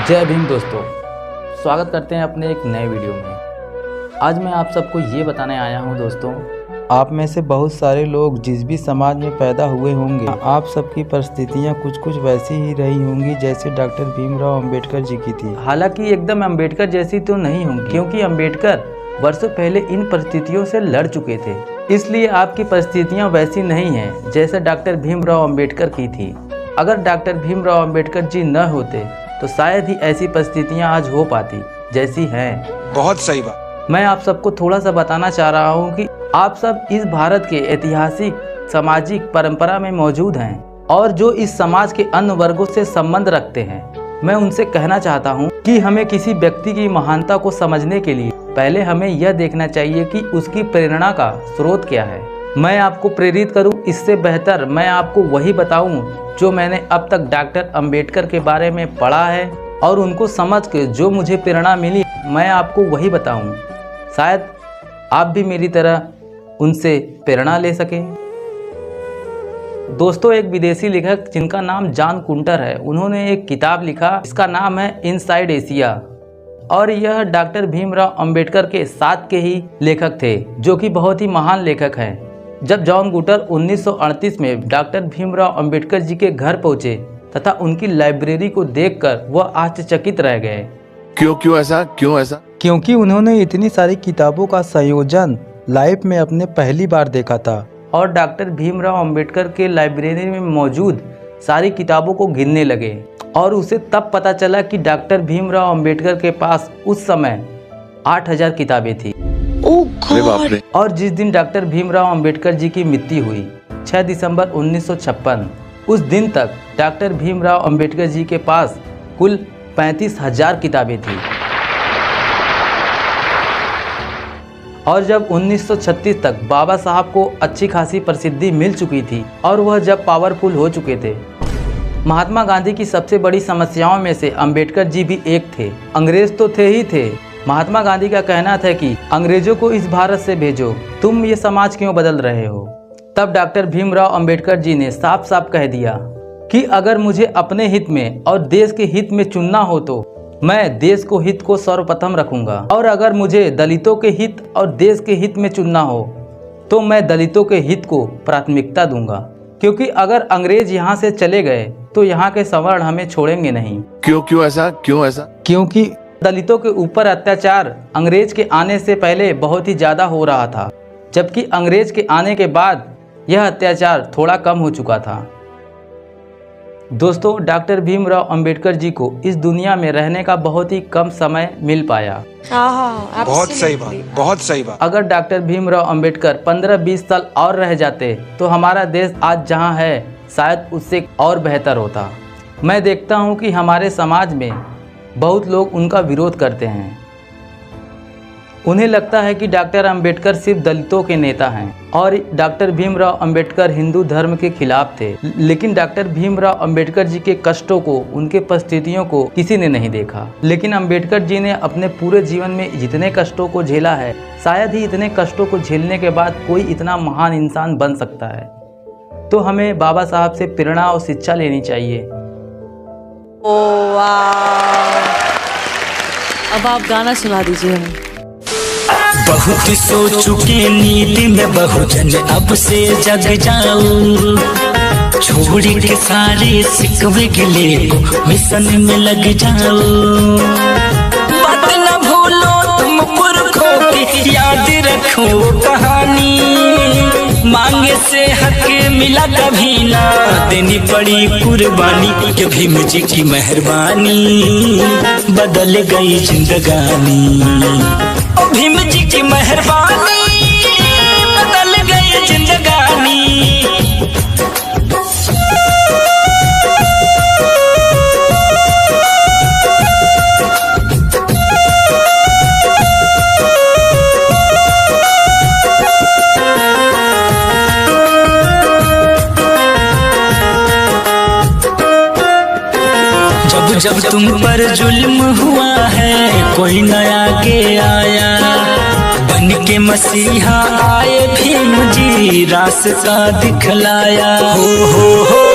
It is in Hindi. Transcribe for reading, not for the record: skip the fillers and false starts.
जय भीम दोस्तों, स्वागत करते हैं अपने एक नए वीडियो में। आज मैं आप सबको ये बताने आया हूँ दोस्तों, आप में से बहुत सारे लोग जिस भी समाज में पैदा हुए होंगे, आप सबकी परिस्थितियाँ कुछ कुछ वैसी ही रही होंगी जैसे डॉक्टर भीमराव अंबेडकर जी की थी। हालांकि एकदम अंबेडकर जैसी तो नहीं होंगी, क्योंकि अंबेडकर वर्षों पहले इन परिस्थितियों से लड़ चुके थे। इसलिए आपकी परिस्थितियाँ वैसी नहीं हैं जैसे डॉक्टर भीमराव अंबेडकर की थी। अगर डॉक्टर भीमराव अंबेडकर जी न होते तो शायद ही ऐसी परिस्थितियाँ आज हो पाती जैसी हैं। बहुत सही बात। मैं आप सबको थोड़ा सा बताना चाह रहा हूँ कि आप सब इस भारत के ऐतिहासिक सामाजिक परंपरा में मौजूद हैं और जो इस समाज के अन्य वर्गों से संबंध रखते हैं, मैं उनसे कहना चाहता हूँ कि हमें किसी व्यक्ति की महानता को समझने के लिए पहले हमें यह देखना चाहिए कि उसकी प्रेरणा का स्रोत क्या है। मैं आपको प्रेरित करूं, इससे बेहतर मैं आपको वही बताऊं जो मैंने अब तक डॉक्टर अंबेडकर के बारे में पढ़ा है और उनको समझ के जो मुझे प्रेरणा मिली, मैं आपको वही बताऊं। शायद आप भी मेरी तरह उनसे प्रेरणा ले सकें। दोस्तों, एक विदेशी लेखक जिनका नाम जॉन कुंटर है, उन्होंने एक किताब लिखा, इसका नाम है इनसाइड एशिया, और यह डॉक्टर भीमराव अंबेडकर के साथ के ही लेखक थे, जो कि बहुत ही महान लेखक हैं। जब जॉन कुंटर 1938 में डॉक्टर भीमराव अंबेडकर जी के घर पहुंचे तथा उनकी लाइब्रेरी को देखकर वह आश्चर्यचकित रह गए। क्यों ऐसा? क्योंकि उन्होंने इतनी सारी किताबों का संयोजन लाइफ में अपने पहली बार देखा था और डॉक्टर भीमराव अंबेडकर के लाइब्रेरी में मौजूद सारी किताबों को गिनने लगे और उसे तब पता चला कि डॉक्टर भीमराव अंबेडकर के पास उस समय 8000 किताबें थी। और जिस दिन डॉक्टर भीमराव अंबेडकर जी की मृत्यु हुई 6 दिसंबर 1956, उस दिन तक डॉक्टर भीमराव अंबेडकर जी के पास कुल 35,000 किताबें थी। और जब 1936 तक बाबा साहब को अच्छी खासी प्रसिद्धि मिल चुकी थी और वह जब पावरफुल हो चुके थे, महात्मा गांधी की सबसे बड़ी समस्याओं में से अंबेडकर जी भी एक थे। अंग्रेज तो थे ही थे। महात्मा गांधी का कहना था कि अंग्रेजों को इस भारत से भेजो, तुम ये समाज क्यों बदल रहे हो। तब डॉक्टर भीमराव अंबेडकर जी ने साफ साफ कह दिया कि अगर मुझे अपने हित में और देश के हित में चुनना हो तो मैं देश को हित को सर्वप्रथम रखूंगा, और अगर मुझे दलितों के हित और देश के हित में चुनना हो तो मैं दलितों के हित को प्राथमिकता दूंगा, क्योंकि अगर अंग्रेज यहाँ से चले गए तो यहाँ के सवर्ण हमें छोड़ेंगे नहीं। क्यों ऐसा? क्योंकि दलितों के ऊपर अत्याचार अंग्रेज के आने से पहले बहुत ही ज़्यादा हो रहा था, जबकि अंग्रेज के आने के बाद यह अत्याचार थोड़ा कम हो चुका था। दोस्तों, डॉक्टर भीमराव अंबेडकर जी को इस दुनिया में रहने का बहुत ही कम समय मिल पाया। बहुत सही बात। अगर डॉक्टर भीमराव अंबेडकर 15-20 साल और रह जाते तो हमारा देश आज जहां है शायद उससे और बेहतर होता। मैं देखता हूं कि हमारे समाज में बहुत लोग उनका विरोध करते हैं। उन्हें लगता है कि डॉक्टर अंबेडकर सिर्फ दलितों के नेता हैं और डॉक्टर भीमराव अंबेडकर हिंदू धर्म के खिलाफ थे। लेकिन डॉक्टर भीमराव अंबेडकर जी के कष्टों को, उनके परिस्थितियों को किसी ने नहीं देखा। लेकिन अंबेडकर जी ने अपने पूरे जीवन में जितने कष्टों को झेला है, शायद ही इतने कष्टों को झेलने के बाद कोई इतना महान इंसान बन सकता है। तो हमें बाबा साहब से प्रेरणा और शिक्षा लेनी चाहिए। अब आप गाना सुना दीजिए हमें। बहुत सोच चुके नीति में बहुजन अब से जग जाऊं, छोड़ के सारे सिकवे गिले को मिशन में लग जाऊं। बात न भूलो तुम पुरखों की, याद रखो कहानी, मांगे से हक मिला कभी ना, देनी पड़ी कुर्बानी, कि भीम जी की मेहरबानी बदल गई जिंदगानी। भीम जी की मेहरबानी बदल गई जिंदगानी। जब तुम पर जुल्म हुआ है कोई नया के आया, बन के मसीहा आए भीम जी रास्ता दिखलाया। हो